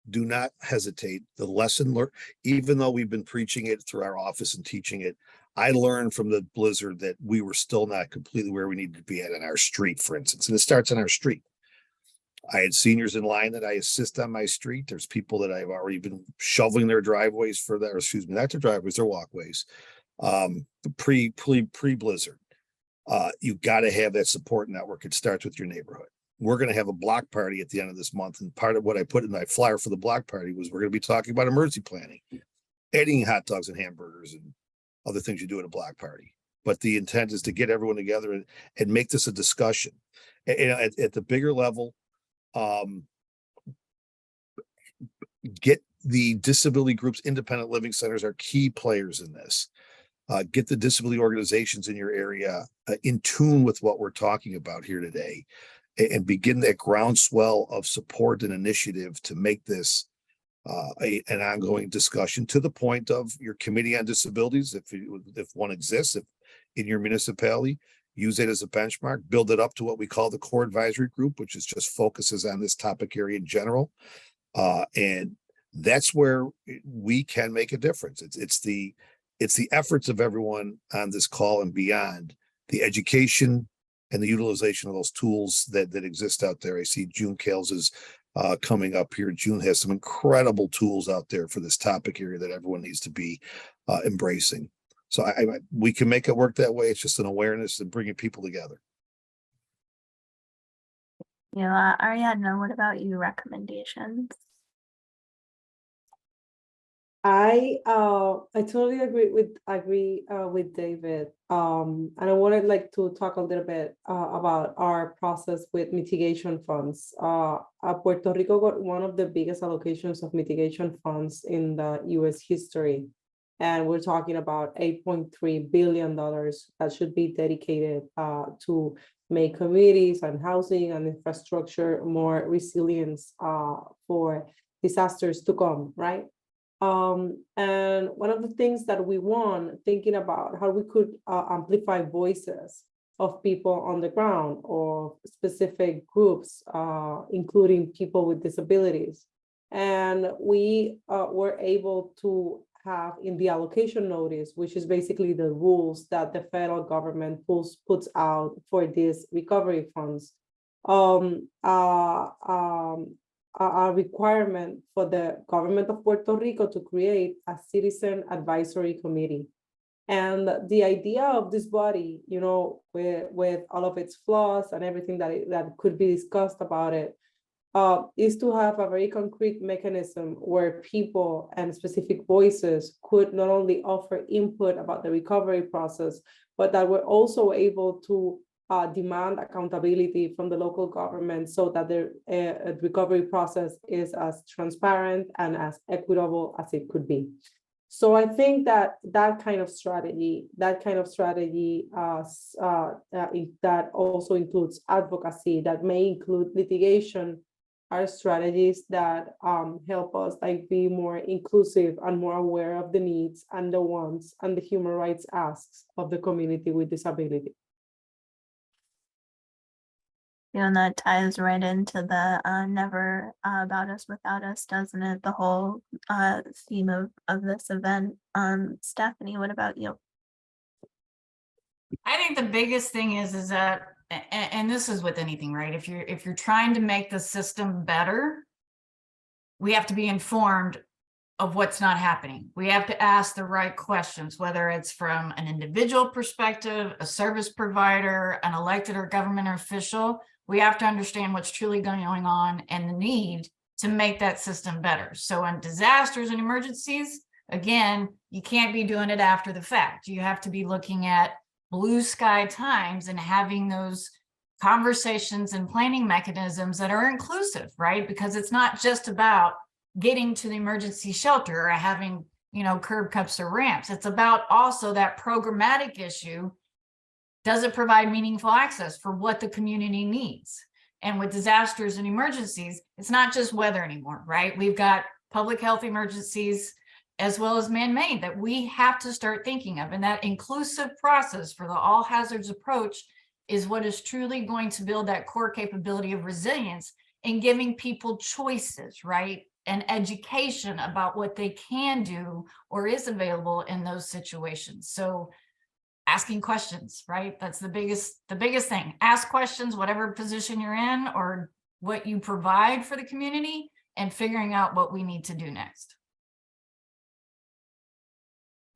Do not hesitate. The lesson learned, even though we've been preaching it through our office and teaching it, I learned from the blizzard that we were still not completely where we needed to be at in our street, for instance, and it starts on our street. I had seniors in line that I assist on my street. There's people that I've already been shoveling their driveways for that, or excuse me, not their driveways, their walkways. Pre-blizzard. You've got to have that support network. It starts with your neighborhood. We're going to have a block party at the end of this month. And part of what I put in my flyer for the block party was we're going to be talking about emergency planning, eating hot dogs and hamburgers and other things you do at a block party. But the intent is to get everyone together and make this a discussion. And at the bigger level, get the disability groups, independent living centers are key players in this. Get the disability organizations in your area in tune with what we're talking about here today, and begin that groundswell of support and initiative to make this an ongoing discussion to the point of your committee on disabilities, if one exists, if in your municipality, use it as a benchmark, build it up to what we call the core advisory group, which is just focuses on this topic area in general. And that's where we can make a difference. It's the efforts of everyone on this call and beyond, the education and the utilization of those tools that exist out there. I see June Kales is coming up here. June has some incredible tools out there for this topic area that everyone needs to be embracing. So we can make it work that way. It's just an awareness and bringing people together. Yeah, Ariadna, what about you? Recommendations? I totally agree with David. And I wanted to talk a little bit about our process with mitigation funds. Puerto Rico got one of the biggest allocations of mitigation funds in the US history. And we're talking about $8.3 billion that should be dedicated to make communities and housing and infrastructure more resilient for disasters to come, right? And one of the things that we want, thinking about how we could amplify voices of people on the ground or specific groups, including people with disabilities. And we were able to have in the allocation notice, which is basically the rules that the federal government puts out for these recovery funds, a requirement for the government of Puerto Rico to create a citizen advisory committee. And the idea of this body, you know, with all of its flaws and everything that could be discussed about it, is to have a very concrete mechanism where people and specific voices could not only offer input about the recovery process, but that we're also able to demand accountability from the local government so that the recovery process is as transparent and as equitable as it could be. So I think that kind of strategy that also includes advocacy, that may include litigation, are strategies that help us be more inclusive and more aware of the needs and the wants and the human rights asks of the community with disability. And that ties right into the never about us without us, doesn't it? The whole theme of this event. Stephanie, what about you? I think the biggest thing is that, and this is with anything, right? If you're trying to make the system better, we have to be informed of what's not happening. We have to ask the right questions, whether it's from an individual perspective, a service provider, an elected or government official. We have to understand what's truly going on and the need to make that system better. So in disasters and emergencies, again, you can't be doing it after the fact. You have to be looking at blue sky times and having those conversations and planning mechanisms that are inclusive, right? Because it's not just about getting to the emergency shelter or having, curb cuts or ramps. It's about also that programmatic issue. Does it provide meaningful access for what the community needs? And with disasters and emergencies, it's not just weather anymore, right? We've got public health emergencies as well as man-made that we have to start thinking of. And that inclusive process for the all hazards approach is what is truly going to build that core capability of resilience and giving people choices, right? And education about what they can do or is available in those situations. So asking questions, right? That's the biggest thing. Ask questions, whatever position you're in or what you provide for the community, and figuring out what we need to do next.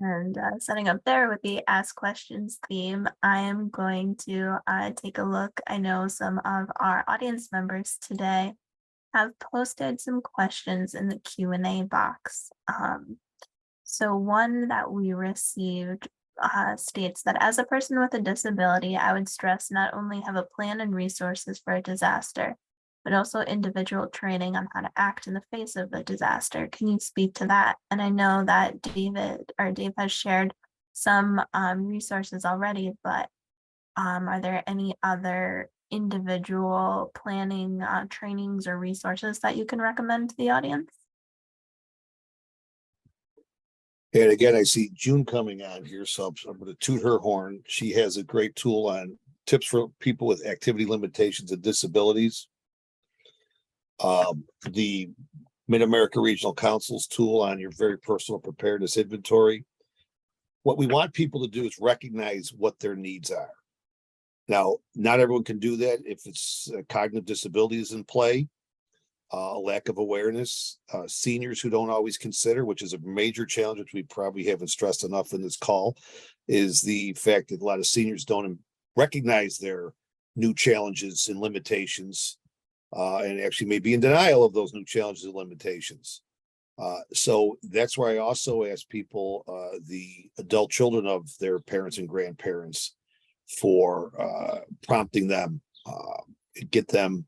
And setting up there with the Ask Questions theme, I am going to take a look. I know some of our audience members today have posted some questions in the Q&A box. So one that we received states that as a person with a disability, I would stress not only have a plan and resources for a disaster, but also individual training on how to act in the face of a disaster. Can you speak to that? And I know that Dave has shared some resources already, but are there any other individual planning trainings or resources that you can recommend to the audience? And again, I see June coming on here, so I'm going to toot her horn. She has a great tool on tips for people with activity limitations and disabilities. The Mid-America Regional Council's tool on your very personal preparedness inventory. What we want people to do is recognize what their needs are. Now, not everyone can do that if it's cognitive disabilities in play, a lack of awareness, seniors who don't always consider, which is a major challenge, which we probably haven't stressed enough in this call, is the fact that a lot of seniors don't recognize their new challenges and limitations, and actually may be in denial of those new challenges and limitations. So that's why I also ask people, the adult children of their parents and grandparents, for prompting them, get them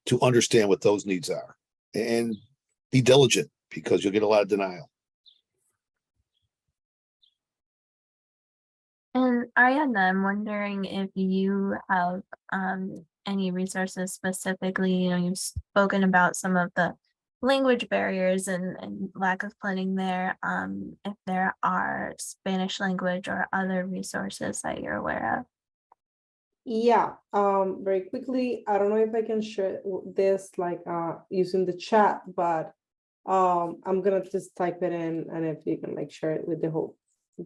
to understand what those needs are and be diligent, because you'll get a lot of denial. And Ariadna, I'm wondering if you have any resources specifically. You've spoken about some of the language barriers and lack of planning there. If there are Spanish language or other resources that you're aware of. Yeah, very quickly, I don't know if I can share this like using the chat, but I'm gonna just type it in, and if you can like share it with the whole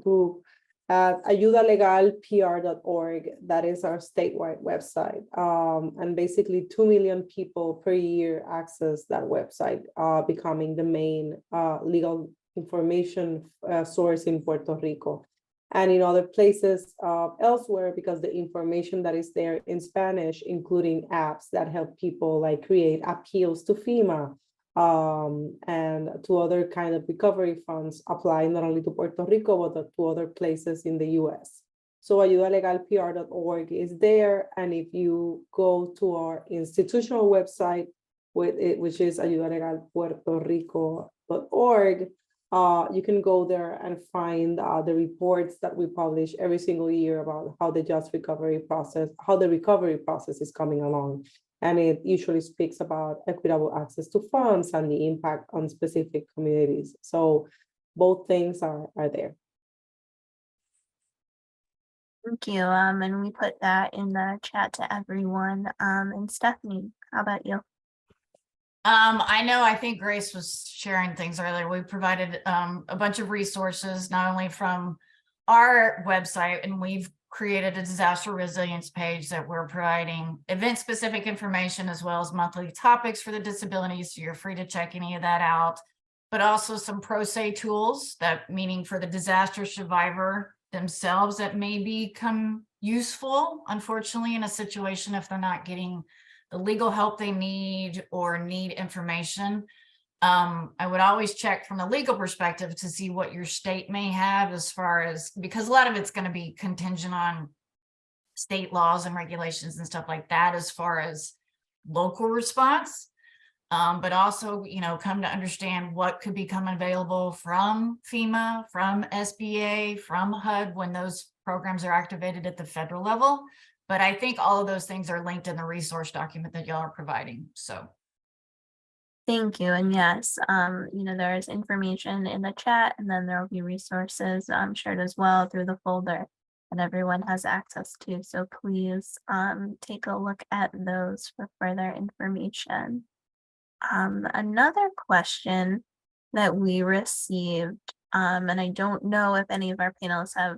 group. At ayudalegalpr.org, that is our statewide website. And basically 2 million people per year access that website, becoming the main legal information source in Puerto Rico and in other places elsewhere, because the information that is there in Spanish, including apps that help people like create appeals to FEMA and to other kind of recovery funds, apply not only to Puerto Rico, but to other places in the US. So ayudalegalpr.org is there. And if you go to our institutional website, which is ayudalegalpuertorico.org, you can go there and find the reports that we publish every single year about how the recovery process is coming along. And it usually speaks about equitable access to funds and the impact on specific communities. So both things are there. Thank you. And we put that in the chat to everyone. And Stephanie, how about you? I think Grace was sharing things earlier. We provided a bunch of resources, not only from our website, and we've created a disaster resilience page that we're providing event-specific information as well as monthly topics for the disabilities. So you're free to check any of that out, but also some pro se tools, that meaning for the disaster survivor themselves, that may become useful, unfortunately, in a situation if they're not getting the legal help they need or need information. I would always check from the legal perspective to see what your state may have, as far as, because a lot of it's going to be contingent on state laws and regulations and stuff like that, as far as local response. but also, come to understand what could become available from FEMA, from SBA, from HUD when those programs are activated at the federal level. But I think all of those things are linked in the resource document that y'all are providing. So Thank you. And yes, there's information in the chat, and then there will be resources shared as well through the folder that everyone has access to. So please take a look at those for further information. Another question that we received, and I don't know if any of our panelists have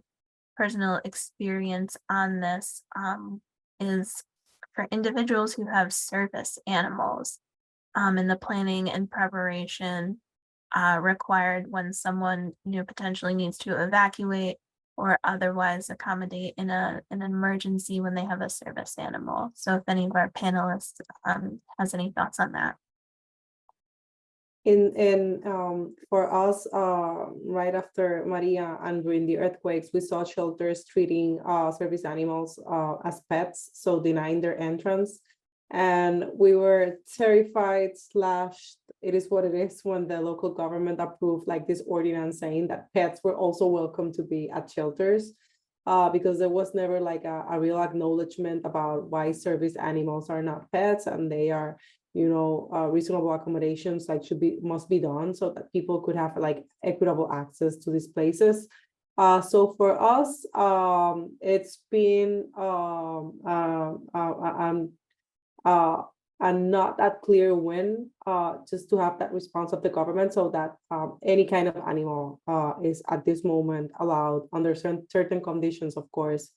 personal experience on this, is for individuals who have service animals, and the planning and preparation required when someone potentially needs to evacuate or otherwise accommodate in an emergency when they have a service animal. So if any of our panelists has any thoughts on that. For us, right after Maria and during the earthquakes, we saw shelters treating service animals as pets, so denying their entrance. And we were terrified / it is what it is when the local government approved like this ordinance saying that pets were also welcome to be at shelters, because there was never like a real acknowledgement about why service animals are not pets, and they are reasonable accommodations like must be done so that people could have like equitable access to these places. So for us, it's been and not that clear when, just to have that response of the government so that any kind of animal is at this moment allowed under certain conditions, of course,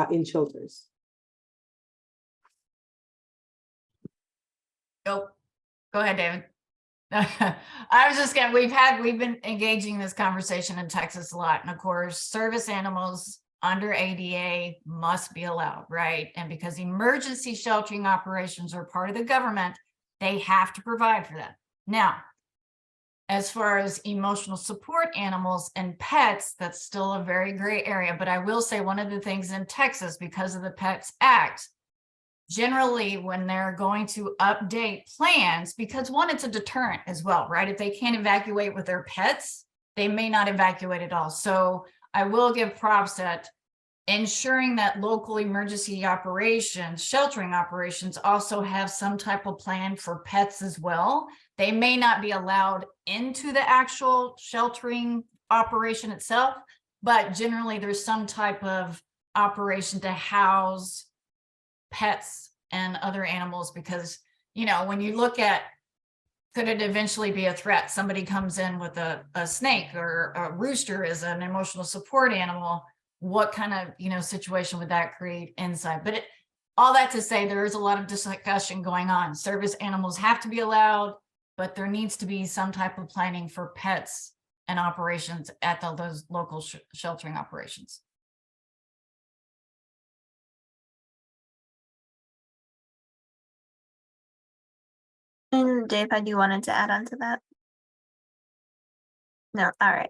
in shelters. go ahead, David. I was just gonna, we've been engaging this conversation in Texas a lot. And of course, service animals under ADA must be allowed, right? And because emergency sheltering operations are part of the government, they have to provide for that. Now, as far as emotional support animals and pets, that's still a very gray area. But I will say one of the things in Texas, because of the Pets Act, generally when they're going to update plans, because one, it's a deterrent as well, right? If they can't evacuate with their pets, they may not evacuate at all. So I will give props at ensuring that local emergency operations, sheltering operations also have some type of plan for pets as well. They may not be allowed into the actual sheltering operation itself, but generally there's some type of operation to house pets and other animals, because when you look at, could it eventually be a threat? Somebody comes in with a snake or a rooster as an emotional support animal. What kind of situation would that create inside? But all that to say, there is a lot of discussion going on. Service animals have to be allowed, but there needs to be some type of planning for pets and operations at those local sheltering operations. And Dave, had you wanted to add on to that? No, all right.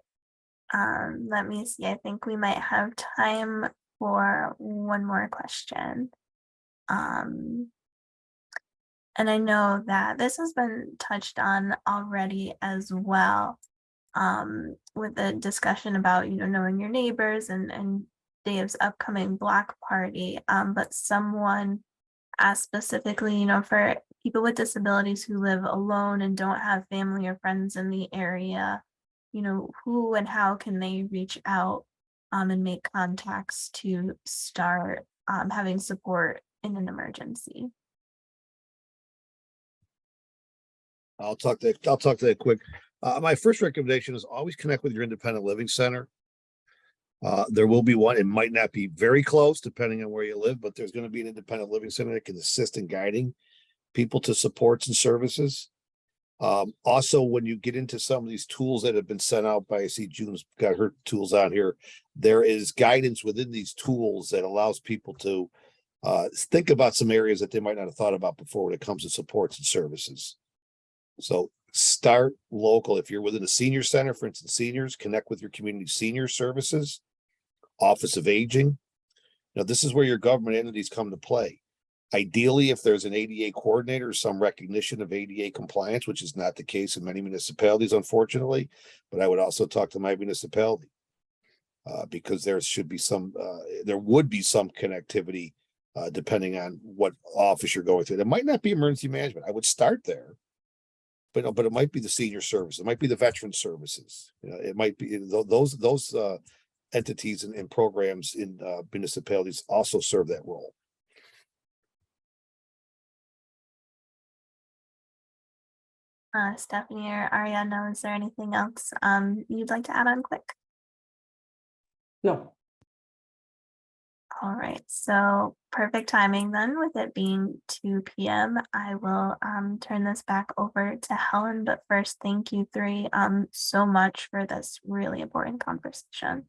Let me see. I think we might have time for one more question. And I know that this has been touched on already as well, with the discussion about, knowing your neighbors and Dave's upcoming block party. But someone asked specifically, for people with disabilities who live alone and don't have family or friends in the area, who and how can they reach out and make contacts to start having support in an emergency? I'll talk to that quick. My first recommendation is always connect with your independent living center. There will be one. It might not be very close depending on where you live, but there's going to be an independent living center that can assist in guiding people to supports and services. Also, when you get into some of these tools that have been sent out by, I see June's got her tools on here, there is guidance within these tools that allows people to think about some areas that they might not have thought about before when it comes to supports and services. So start local. If you're within a senior center, for instance, seniors, connect with your community senior services, Office of Aging. Now, this is where your government entities come to play. Ideally, if there's an ADA coordinator, some recognition of ADA compliance, which is not the case in many municipalities, unfortunately, but I would also talk to my municipality. Because there should be there would be some connectivity, depending on what office you're going through. It might not be emergency management. I would start there. But it might be the senior service. It might be the veteran services. It might be those entities and programs in municipalities also serve that role. Stephanie or Ariadna, is there anything else you'd like to add on quick? No. All right, so perfect timing then, with it being 2 p.m. I will turn this back over to Helen, but first, thank you three so much for this really important conversation.